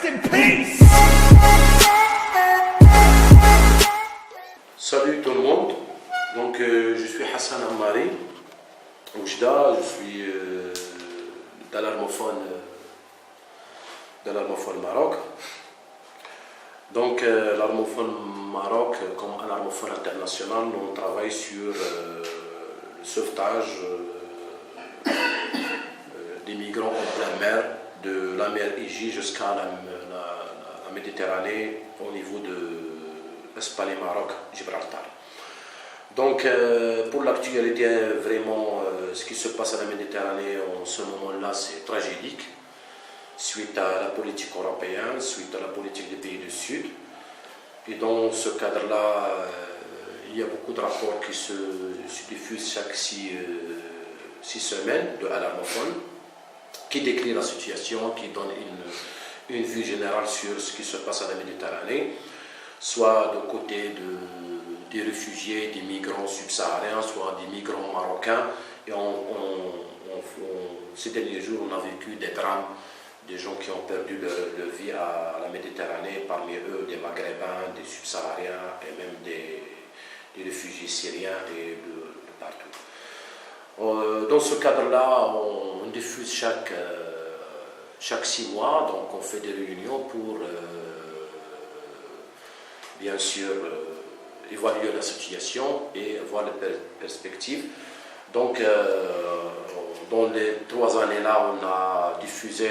Rest in peace! Salut tout le monde, donc je suis Hassan Ammari, Oujda, je suis dans l'armophone Maroc. Donc l'armophone Maroc, comme un armophone international, on travaille sur le sauvetage des migrants en pleine mer, de la mer Égée jusqu'à la Méditerranée au niveau de Espagne, Maroc, Gibraltar. Donc pour l'actualité, vraiment, ce qui se passe à la Méditerranée en ce moment-là, c'est tragédique, suite à la politique européenne, suite à la politique des pays du Sud. Et dans ce cadre-là, il y a beaucoup de rapports qui se diffusent chaque six semaines de Alarmophone, qui décrit la situation, qui donne une vue générale sur ce qui se passe à la Méditerranée, soit du côté des réfugiés, des migrants subsahariens, soit des migrants marocains. Et ces derniers jours, on a vécu des drames, des gens qui ont perdu leur vie à la Méditerranée, parmi eux des Maghrébins, des subsahariens et même des réfugiés syriens et de partout. Dans ce cadre-là, on diffuse chaque 6 mois, donc on fait des réunions pour bien sûr évaluer la situation et voir les perspectives. Donc dans les 3 années-là, on a diffusé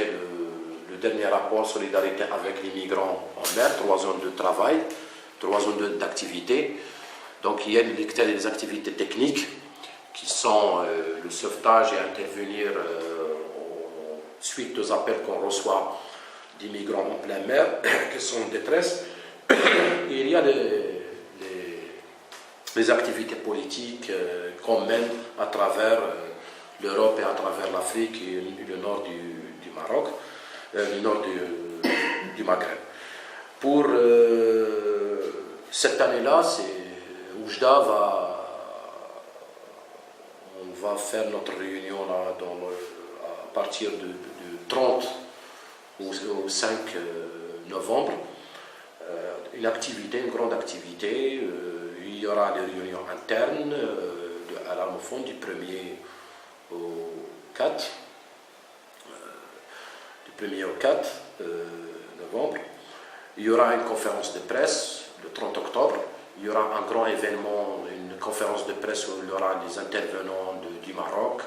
le dernier rapport Solidarité avec les migrants en mer, 3 ans de travail, 3 ans d'activité. Donc il y a des activités techniques qui sont le sauvetage et intervenir suite aux appels qu'on reçoit des migrants en pleine mer qui sont en détresse. Et il y a les activités politiques qu'on mène à travers l'Europe et à travers l'Afrique et le nord du Maroc, le nord du Maghreb. Pour cette année-là, Oujda on va faire notre réunion là, à partir du 30 au 5 novembre. Une grande activité. Il y aura des réunions internes à l'Armophone du 1er au 4. Du 1er au 4 novembre. Il y aura une conférence de presse le 30 octobre. Il y aura un grand événement, une conférence de presse où il y aura des intervenants du Maroc,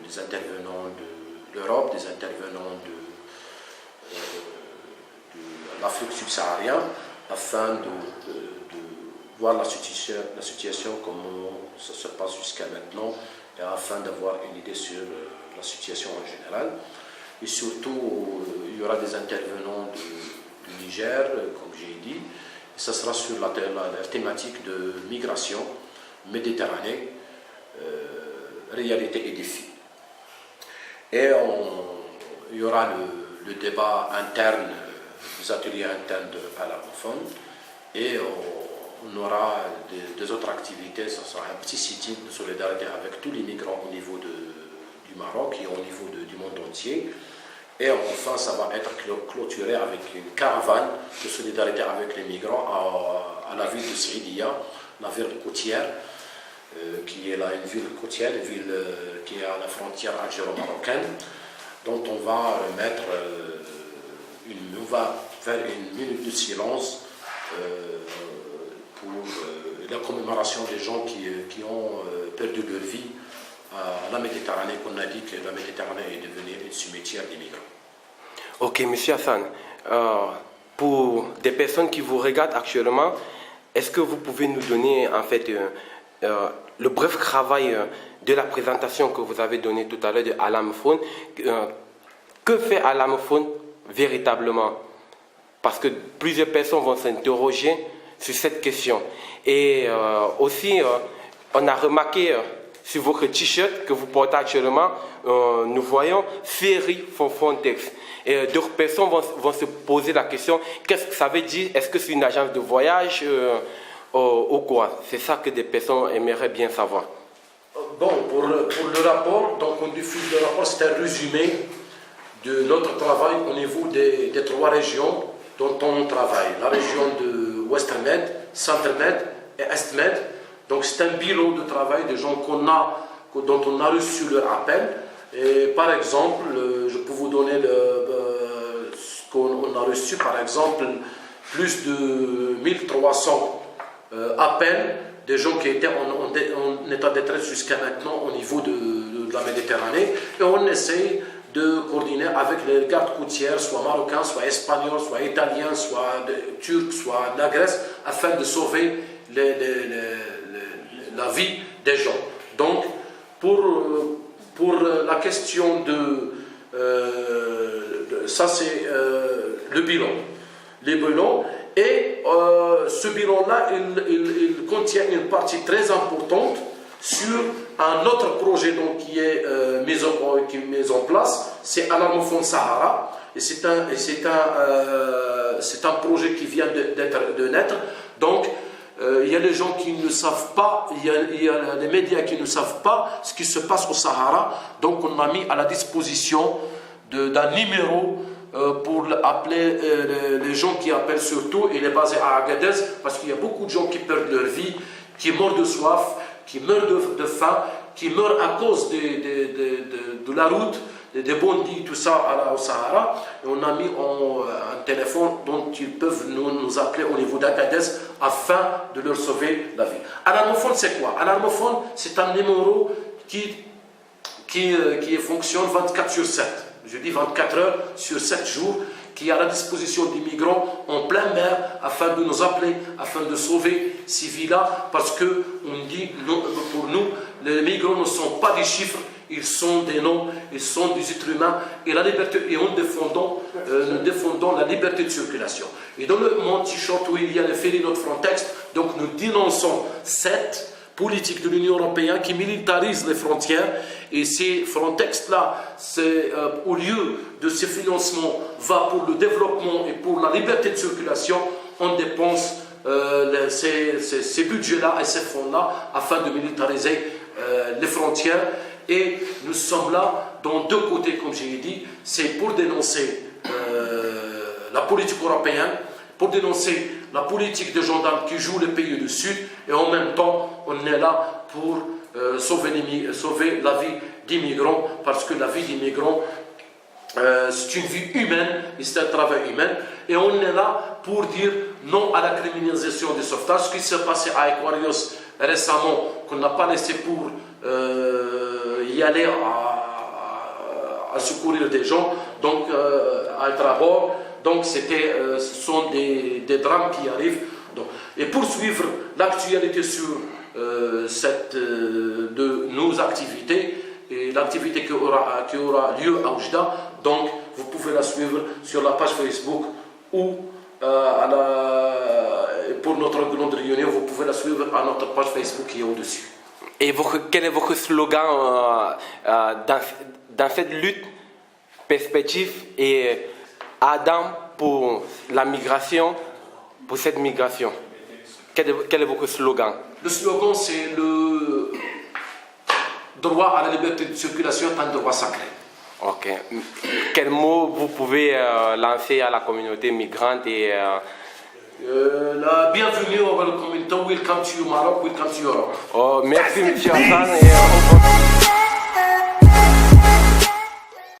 des intervenants de l'Europe, des intervenants de l'Afrique subsaharienne, afin de voir la situation, comment ça se passe jusqu'à maintenant, et afin d'avoir une idée sur la situation en général. Et surtout, il y aura des intervenants du Niger, comme j'ai dit. Et ça sera sur la thématique de migration, Méditerranée, réalité et défis. Et il y aura le débat interne, les ateliers internes à l'Armophone, et on aura des autres activités. Ce sera un petit sitting de solidarité avec tous les migrants au niveau du Maroc et au niveau du monde entier. Et enfin, ça va être clôturé avec une caravane de solidarité avec les migrants à la ville de Saïdia, la ville côtière, qui est là une ville côtière, une ville qui est à la frontière algéro-marocaine, dont on va remettre on va faire une minute de silence pour la commémoration des gens qui ont perdu leur vie à la Méditerranée, qu'on a dit que la Méditerranée est devenue un cimetière des migrants. Ok, Monsieur Hassan, pour des personnes qui vous regardent actuellement, est-ce que vous pouvez nous donner en fait le bref travail de la présentation que vous avez donnée tout à l'heure de Alarmophone? Que fait Alarmophone véritablement? Parce que plusieurs personnes vont s'interroger sur cette question. Et aussi, on a remarqué sur votre t-shirt que vous portez actuellement, nous voyons Ferry for Frontex. Et d'autres personnes vont se poser la question, qu'est-ce que ça veut dire? Est-ce que c'est une agence de voyage ou quoi? C'est ça que des personnes aimeraient bien savoir. Bon, pour le rapport, donc on diffuse le rapport, c'est un résumé de notre travail au niveau des 3 régions dont on travaille, la région de Western Med, Centre Med et Est Med. Donc c'est un bilan de travail des gens dont on a reçu leur appel. Et par exemple, je peux vous donner ce qu'on a reçu, par exemple, plus de 1300 appels des gens qui étaient en état de détresse jusqu'à maintenant au niveau de la Méditerranée. Et on essaye de coordonner avec les gardes côtières, soit marocains, soit espagnols, soit italiens, soit turcs, soit de la Grèce, afin de sauver la vie des gens. Donc, pour la question ça c'est le bilan. Les bilans. Et ce bilan-là, il contient une partie très importante sur un autre projet donc, qui est mis en place, c'est Alarmophone Sahara. Et c'est un projet qui vient de naître. Donc, il y a des gens qui ne savent pas, il y a des médias qui ne savent pas ce qui se passe au Sahara. Donc, on a mis à la disposition d'un numéro pour appeler les gens qui appellent surtout. Il est basé à Agadez parce qu'il y a beaucoup de gens qui perdent leur vie, qui meurent de soif, qui meurent de faim, qui meurent à cause de la route, des bandits, tout ça au Sahara. Et on a mis un téléphone dont ils peuvent nous appeler au niveau d'Agadez afin de leur sauver la vie. Alarmophone, c'est quoi? Alarmophone, c'est un numéro qui fonctionne 24 sur 7. Je dis 24 heures sur 7 jours, qui est à la disposition des migrants en pleine mer afin de nous appeler, afin de sauver ces vies-là, parce que on dit, pour nous, les migrants ne sont pas des chiffres, ils sont des noms, ils sont des êtres humains, et la liberté, et nous défendons la liberté de circulation. Et dans mon t-shirt où il y a le fait de notre Frontex, donc nous dénonçons cette politique de l'Union européenne qui militarise les frontières, et ces Frontex-là, au lieu de ces financements, va pour le développement et pour la liberté de circulation, on dépense ces budgets-là et ces fonds-là afin de militariser les frontières. Et nous sommes là dans deux côtés, comme j'ai dit, c'est pour dénoncer la politique européenne, pour dénoncer la politique des gendarmes qui jouent les pays du Sud, et en même temps, on est là pour sauver la vie des migrants, parce que la vie des migrants, c'est une vie humaine, et c'est un travail humain, et on est là pour dire non à la criminalisation du sauvetage. Ce qui s'est passé à Aquarius récemment, qu'on n'a pas laissé pour y aller à secourir des gens, donc à être à bord. Donc ce sont des drames qui arrivent. Donc, et pour suivre l'actualité sur de nos activités, et l'activité qui aura lieu à Oujda, donc vous pouvez la suivre sur la page Facebook ou pour notre grande réunion, vous pouvez la suivre à notre page Facebook qui est au-dessus. Et quel est votre slogan dans cette lutte, perspective et Adam pour la migration, pour cette migration? Quel est votre slogan? Le slogan, c'est le droit à la liberté de circulation est un droit sacré. Ok. Quel mot vous pouvez lancer à la communauté migrante et la bienvenue à la communauté. Welcome to Maroc, welcome to Europe. Oh, merci, M. Hassan. Et